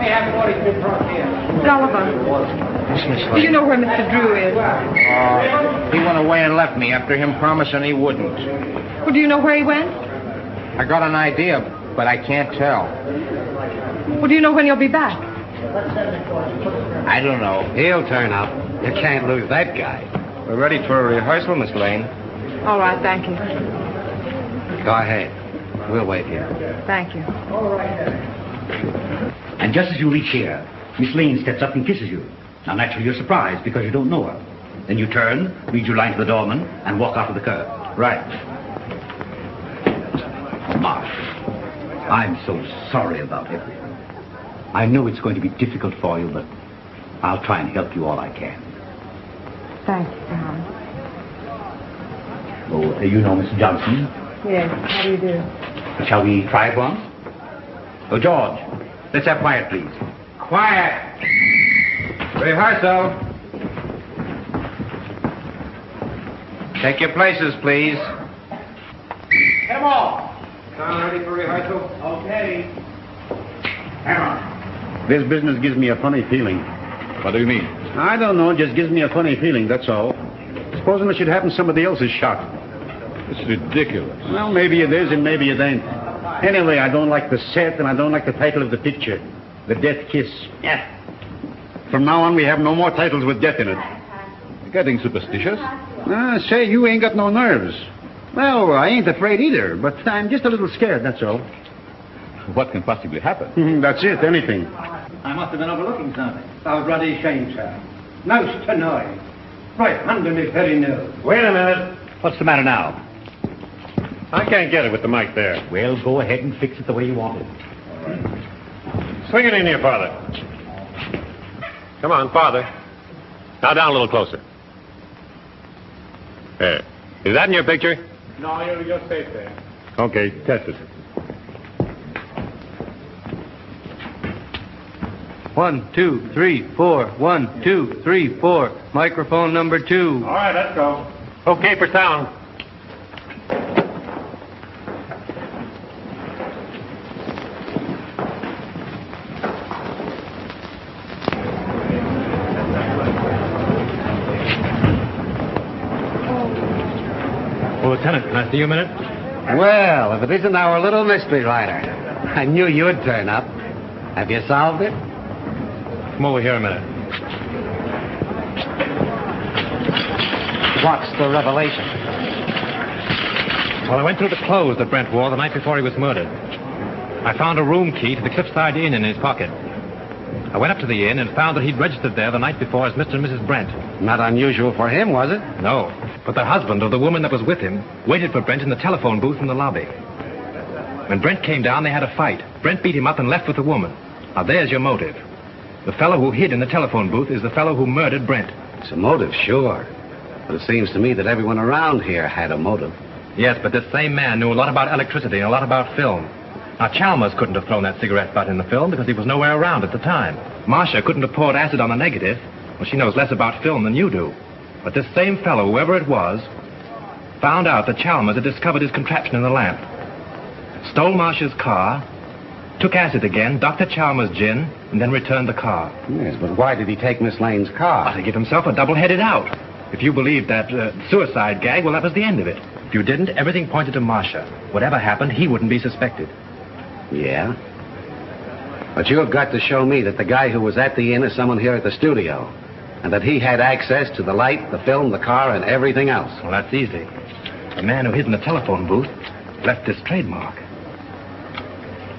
Hey, have 42 front here. Sullivan, do you know where Mr. Drew is? He went away and left me after him promising he wouldn't. Well, do you know where he went? I got an idea, but I can't tell. Well, do you know when he'll be back? I don't know. He'll turn up. You can't lose that guy. We're ready for a rehearsal, Miss Lane. All right, thank you. Go ahead. We'll wait here. Thank you. And just as you reach here, Miss Lane steps up and kisses you. Now, naturally, you're surprised because you don't know her. Then you turn, read your line to the doorman, and walk out of the curb. Right. Marsh, I'm so sorry about everything. I know it's going to be difficult for you, but I'll try and help you all I can. Thank you, Tom. Oh, you know Miss Johnson? Yes, how do you do? Shall we try it once? Oh, George, let's have quiet, please. Quiet. Rehearsal. Take your places, please. Get them all. Sound ready for rehearsal? Okay. This business gives me a funny feeling. What do you mean? I don't know. It just gives me a funny feeling, that's all. Supposing it should happen somebody else's shot. It's ridiculous. Well, maybe it is and maybe it ain't. Anyway, I don't like the set and I don't like the title of the picture. The Death Kiss. Yeah. From now on, we have no more titles with death in it. You're getting superstitious? Say, you ain't got no nerves. Well, I ain't afraid either, but I'm just a little scared, that's all. What can possibly happen? That's it, anything. I must have been overlooking something. I was bloody ashamed, sir. Most annoying. Right under me very nose. Wait a minute. What's the matter now? I can't get it with the mic there. Well, go ahead and fix it the way you want it. Swing it in here, Father. Come on, Father. Now down a little closer. There. Is that in your picture? No, you just stay there. Okay, test it. 1, 2, 3, 4. 1, 2, 3, 4. Microphone number 2. All right, let's go. Okay for sound. Lieutenant, can I see you a minute? Well, if it isn't our little mystery writer. I knew you'd turn up. Have you solved it? Come over here a minute. What's the revelation? Well, I went through the clothes that Brent wore the night before he was murdered. I found a room key to the Cliffside Inn in his pocket. I went up to the inn and found that he'd registered there the night before as Mr. and Mrs. Brent. Not unusual for him, was it? No. But the husband of the woman that was with him waited for Brent in the telephone booth in the lobby. When Brent came down, they had a fight. Brent beat him up and left with the woman. Now, there's your motive. The fellow who hid in the telephone booth is the fellow who murdered Brent. It's a motive, sure. But it seems to me that everyone around here had a motive. Yes, but this same man knew a lot about electricity and a lot about film. Now, Chalmers couldn't have thrown that cigarette butt in the film because he was nowhere around at the time. Marcia couldn't have poured acid on the negative. Well, she knows less about film than you do. But this same fellow, whoever it was, found out that Chalmers had discovered his contraption in the lamp. Stole Marcia's car, took acid again, Dr. Chalmers' gin, and then returned the car. Yes, but why did he take Miss Lane's car? To give himself a double-headed out. If you believed that suicide gag, well, that was the end of it. If you didn't, everything pointed to Marcia. Whatever happened, he wouldn't be suspected. Yeah? But you have got to show me that the guy who was at the inn is someone here at the studio. And that he had access to the light, the film, the car, and everything else. Well, that's easy. The man who hid in the telephone booth left this trademark.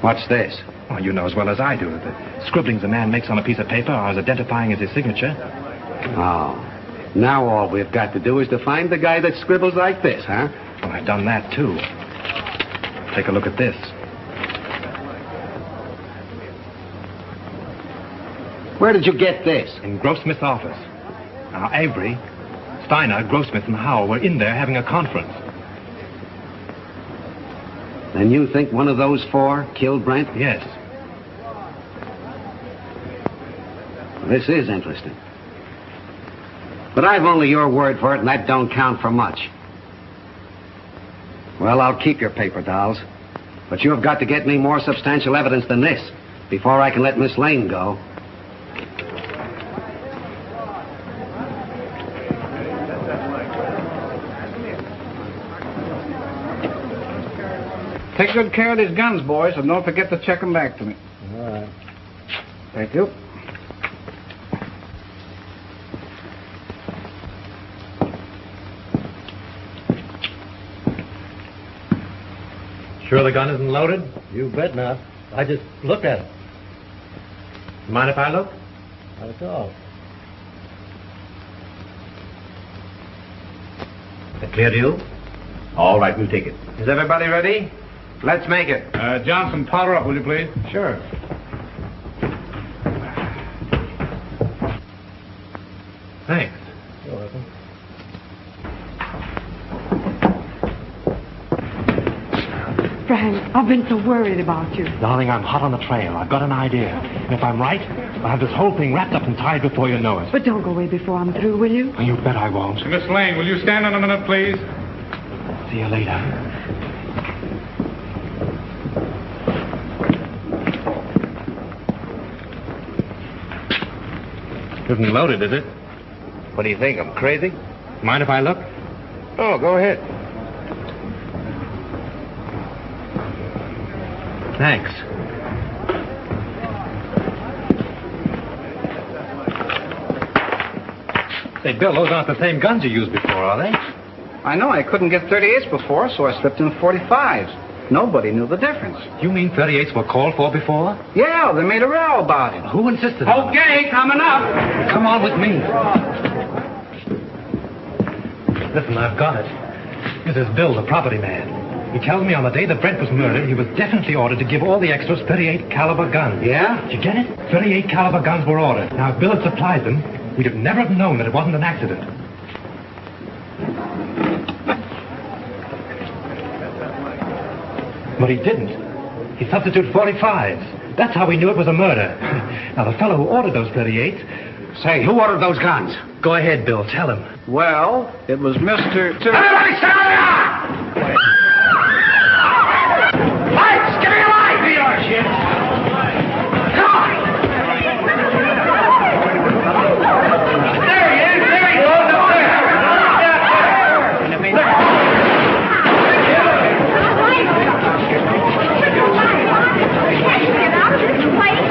What's this? Well, you know as well as I do. The scribblings a man makes on a piece of paper are as identifying as his signature. Oh. Now all we've got to do is to find the guy that scribbles like this, huh? Well, I've done that, too. Take a look at this. Where did you get this? In Grossmith's office. Now, Avery, Steiner, Grossmith, and Howell were in there having a conference. Then you think one of those four killed Brent? Yes. This is interesting. But I've only your word for it, and that don't count for much. Well, I'll keep your paper dolls. But you have got to get me more substantial evidence than this before I can let Miss Lane go. Take good care of these guns, boys, and don't forget to check them back to me. All right. Thank you. Sure the gun isn't loaded? You bet not. I just looked at it. Mind if I look? Not at all. That clear to you? All right, we'll take it. Is everybody ready? Let's make it. Johnson, powder up, will you please? Sure. Thanks. You're welcome. Frank, I've been so worried about you. Darling, I'm hot on the trail. I've got an idea. And if I'm right, I'll have this whole thing wrapped up and tied before you know it. But don't go away before I'm through, will you? You bet I won't. Miss Lane, will you stand on a minute, please? See you later. Isn't loaded, is it? What do you think? I'm crazy? Mind if I look? Oh, go ahead. Thanks. Say, Bill, those aren't the same guns you used before, are they? I know I couldn't get 38s before, so I slipped in 45s. Nobody knew the difference. You mean 38s were called for before? Yeah, they made a row about it. Who insisted on it? Okay, coming up. Come on with me. Listen, I've got it. This is Bill, the property man. He tells me on the day that Brent was murdered, he was definitely ordered to give all the extras 38 caliber guns. Yeah? Did you get it? 38 caliber guns were ordered. Now, if Bill had supplied them, We'd have never have known that it wasn't an accident. But he didn't. He substituted 45s. That's how we knew it was a murder. Now, the fellow who ordered those 38s... Say, who ordered those guns? Go ahead, Bill. Tell him. Well, it was Mr. Everybody stand down! Lights! Give me a light! Be your shit! Come on! There he is! There he goes! Up there! Get out of this place!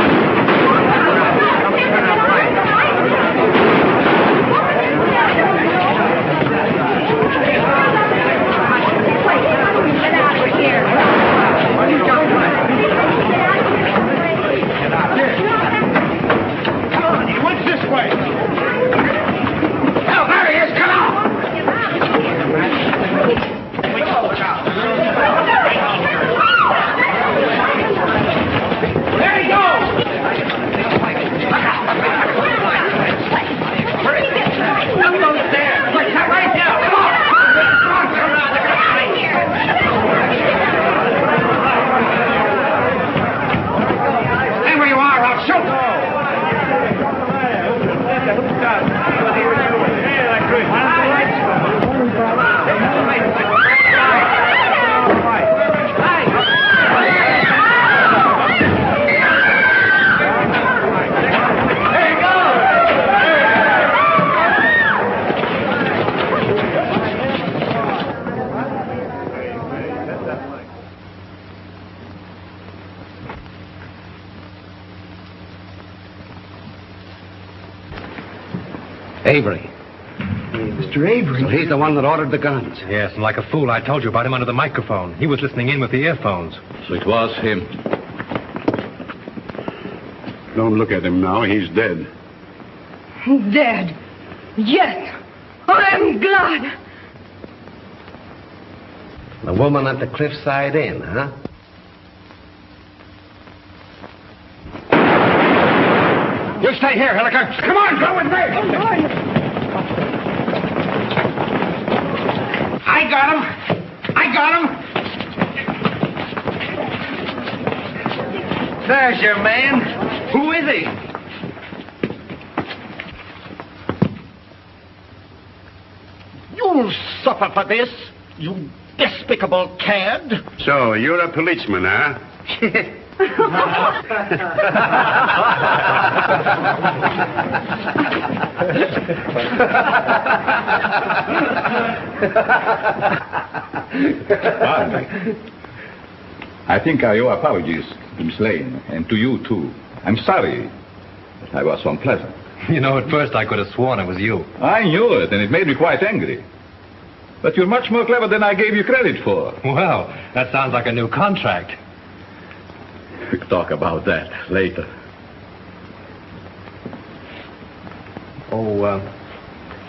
Avery. Mr. Avery? So he's the one that ordered the guns. Yes, and like a fool, I told you about him under the microphone. He was listening in with the earphones. So it was him. Don't look at him now. He's dead. Dead. Yes. I'm glad. The woman at the Cliffside Inn, huh? You stay here, Hilliker. Come on, go with me. I got him. I got him. There's your man. Who is he? You'll suffer for this, you despicable cad. So, you're a policeman, huh? I think I owe apologies to Miss Lane, and to you, too. I'm sorry I was so unpleasant. You know, at first I could have sworn it was you. I knew it, and it made me quite angry. But you're much more clever than I gave you credit for. Well, that sounds like a new contract. We'll talk about that later. Oh,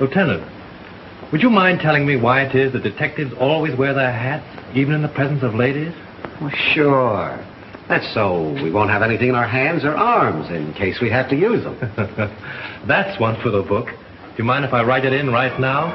Lieutenant, would you mind telling me why it is that detectives always wear their hats, even in the presence of ladies? Well, sure. That's so we won't have anything in our hands or arms in case we have to use them. That's one for the book. Do you mind if I write it in right now?